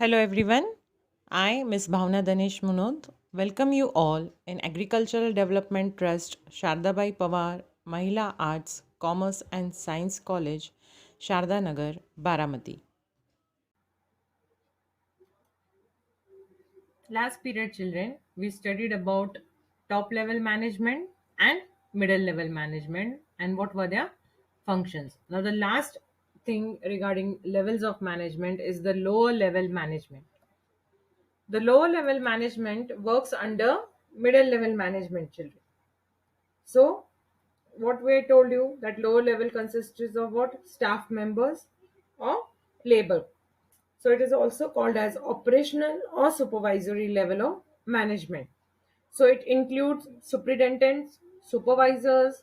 Hello everyone. I, Ms. Bhavna Danesh Munod, welcome you all in Agricultural Development Trust, Shardabai Pawar, Mahila Arts, Commerce and Science College, Sharda Nagar, Baramati. Last period, children, we studied about top level management and middle level management and what were their functions. Now, the last thing regarding levels of management is the lower level management. The lower level management works under middle level management, children. So, what we told you that lower level consists of what? Staff members or labor. So, it is also called as operational or supervisory level of management. So, it includes superintendents, supervisors,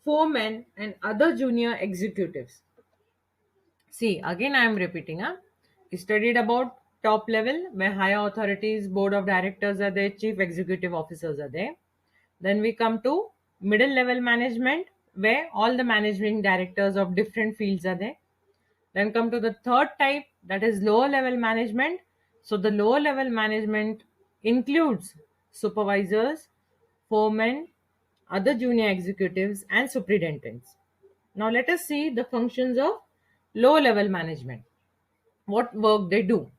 foremen, and other junior executives. See, again, I am repeating. We studied about top level where higher authorities, board of directors are there, chief executive officers are there. Then we come to middle level management where all the managing directors of different fields are there. Then come to the third type, that is lower level management. So the lower level management includes supervisors, foremen, other junior executives, and superintendents. Now let us see the functions of lower level management. What work they do.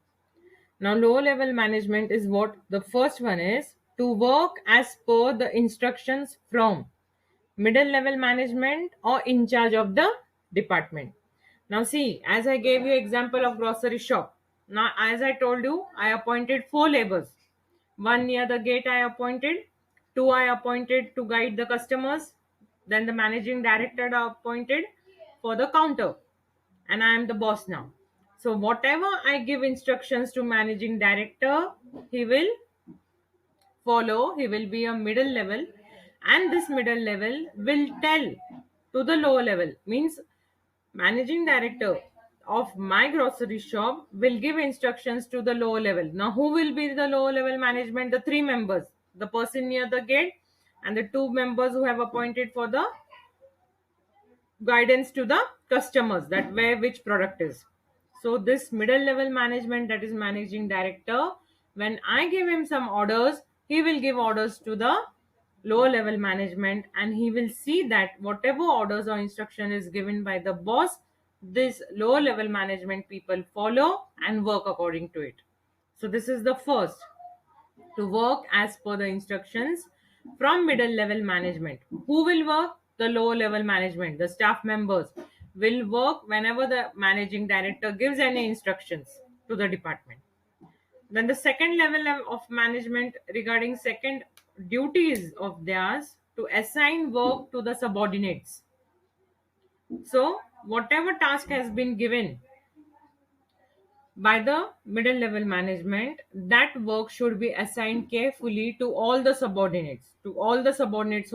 Now lower level management is what the first one is to work as per the instructions from middle level management or in charge of the department. Now see, as I gave you example of grocery shop. Now as I told you, I appointed four laborers. One near the gate I appointed, two I appointed to guide the customers, then the managing director I appointed for the counter, and I am the boss now. So whatever I give instructions to managing director, he will follow. He will be a middle level, and this middle level will tell to the lower level. Means managing director of my grocery shop will give instructions to the lower level. Now who will be the lower level management? The three members, the person near the gate and the two members who have appointed for the guidance to the customers, that where which product is. So this middle level management, that is managing director, when I give him some orders, he will give orders to the lower level management, and he will see that whatever orders or instruction is given by the boss, this lower level management people follow and work according to it. So this is the first, to work as per the instructions from middle level management. Who will work? The lower level management, the staff members will work whenever the managing director gives any instructions to the department. Then the second level of management, regarding second duties of theirs, to assign work to the subordinates. So whatever task has been given by the middle level management, that work should be assigned carefully to all the subordinates who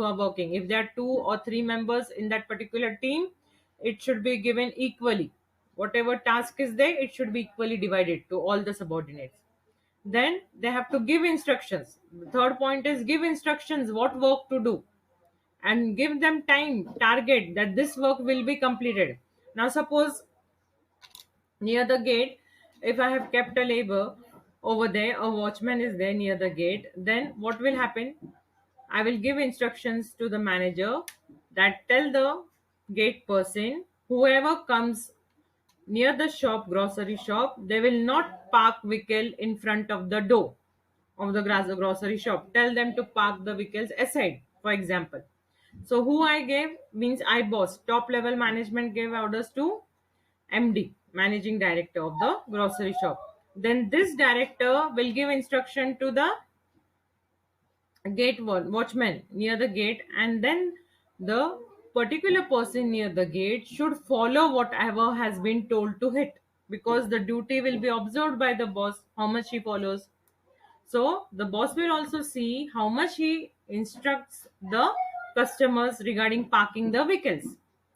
are working. If there are two or three members in that particular team, it should be given equally. Whatever task is there, it should be equally divided to all the subordinates. Then they have to give instructions. The third point is give instructions what work to do, and give them time target that this work will be completed. Now suppose near the gate, if I have kept a labor over there, a watchman is there near the gate, then what will happen? I will give instructions to the manager that tell the gate person, whoever comes near the shop, grocery shop, they will not park vehicle in front of the door of the grocery shop. Tell them to park the vehicles aside, for example. So who I gave means I boss, top level management gave orders to MD, managing director of the grocery shop. Then this director will give instruction to the watchman near the gate, and then the particular person near the gate should follow whatever has been told to hit, because the duty will be observed by the boss how much he follows. So the boss will also see how much he instructs the customers regarding parking the vehicles.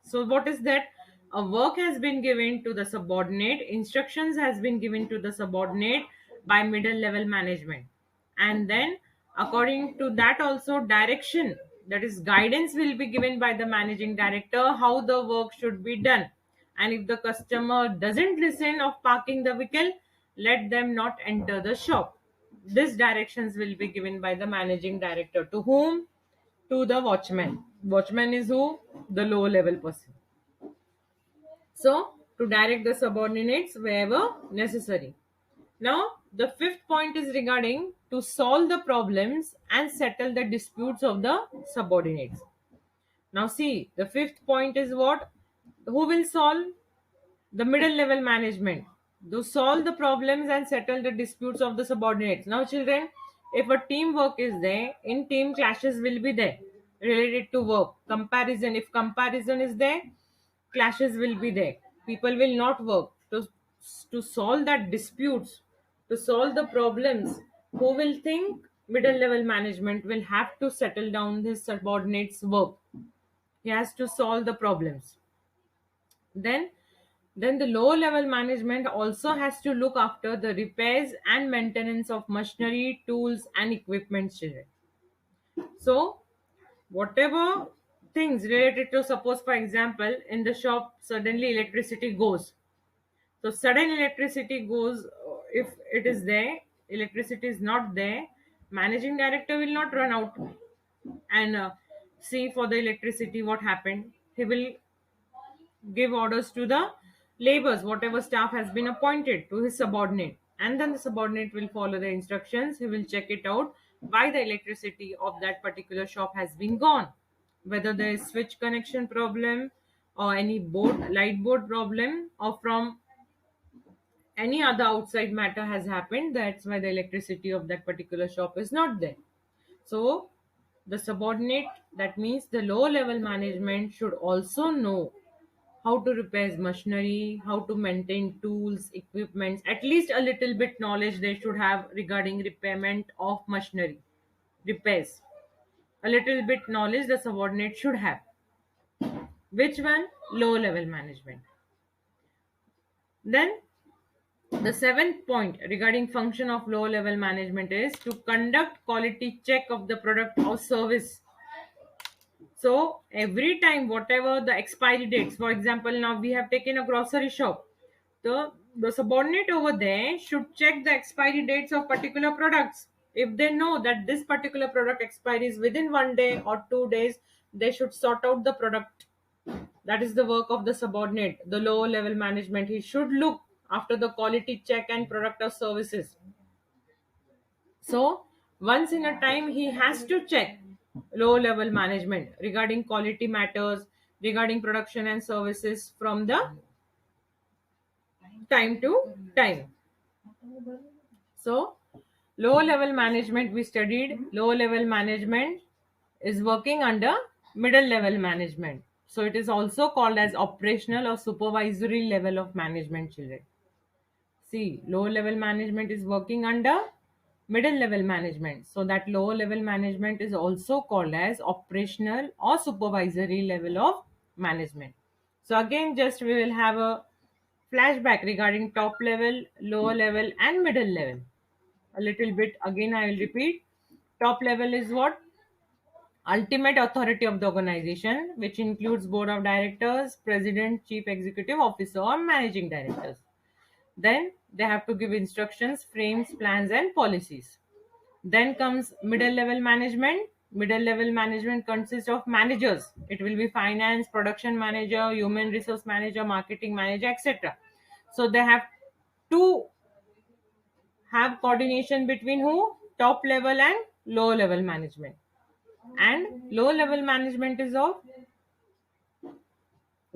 So what is that? A work has been given to the subordinate, instructions has been given to the subordinate by middle level management. And then according to that also direction, that is guidance, will be given by the managing director how the work should be done. And if the customer doesn't listen of parking the vehicle, let them not enter the shop. These directions will be given by the managing director. To whom? To the watchman. Watchman is who? The low level person. So, to direct the subordinates wherever necessary. Now, the fifth point is regarding to solve the problems and settle the disputes of the subordinates. Now, see, the fifth point is what? Who will solve? The middle level management. To solve the problems and settle the disputes of the subordinates. Now, children, if a teamwork is there, in team clashes will be there related to work. Comparison, if comparison is there, clashes will be there. People will not work. To solve that disputes, to solve the problems, who will think? Middle level management will have to settle down his subordinates' work. He has to solve the problems. Then then the low level management also has to look after the repairs and maintenance of machinery, tools and equipment, children. So whatever things related to, suppose for example, in the shop suddenly electricity goes. So sudden electricity goes, if it is there, electricity is not there, managing director will not run out and see for the electricity what happened. He will give orders to the labors, whatever staff has been appointed, to his subordinate, and then the subordinate will follow the instructions. He will check it out why the electricity of that particular shop has been gone, whether there is switch connection problem or any board light board problem, or from any other outside matter has happened, that's why the electricity of that particular shop is not there. So the subordinate, that means the low level management, should also know how to repair machinery, how to maintain tools, equipments. At least a little bit knowledge they should have regarding repairment of machinery, repairs. A little bit knowledge the subordinate should have. Which one? Low level management. Then the seventh point regarding function of low level management is to conduct quality check of the product or service. So every time, whatever the expiry dates, for example, now we have taken a grocery shop, the subordinate over there should check the expiry dates of particular products. If they know that this particular product expires within 1 day or 2 days, they should sort out the product. That is the work of the subordinate, the lower level management. He should look after the quality check and product or services. So once in a time he has to check, low level management, regarding quality matters, regarding production and services, from the time to time. So low level management, we studied low level management is working under middle level management. So it is also called as operational or supervisory level of management, children. See, low level management is working under middle level management. So that lower level management is also called as operational or supervisory level of management. So again, just we will have a flashback regarding top level, lower level and middle level. A little bit again I will repeat. Top level is what? Ultimate authority of the organization, which includes board of directors, president, chief executive officer or managing directors. Then they have to give instructions, frames, plans, and policies. Then comes middle level management. Middle level management consists of managers. It will be finance, production manager, human resource manager, marketing manager, etc. So they have to have coordination between who? Top level and low level management. And low level management is of,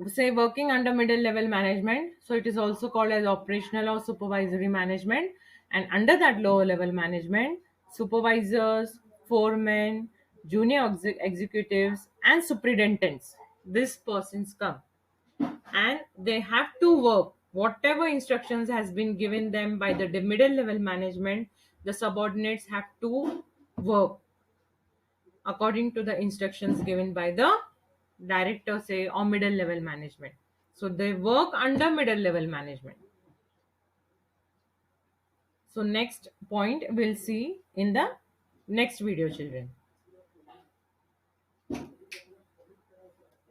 say, working under middle level management, so it is also called as operational or supervisory management. And under that lower level management, supervisors, foremen, junior executives and superintendents, these persons come, and they have to work whatever instructions has been given them by the middle level management. The subordinates have to work according to the instructions given by the director, say, or middle level management. So they work under middle level management. So next point we'll see in the next video, children.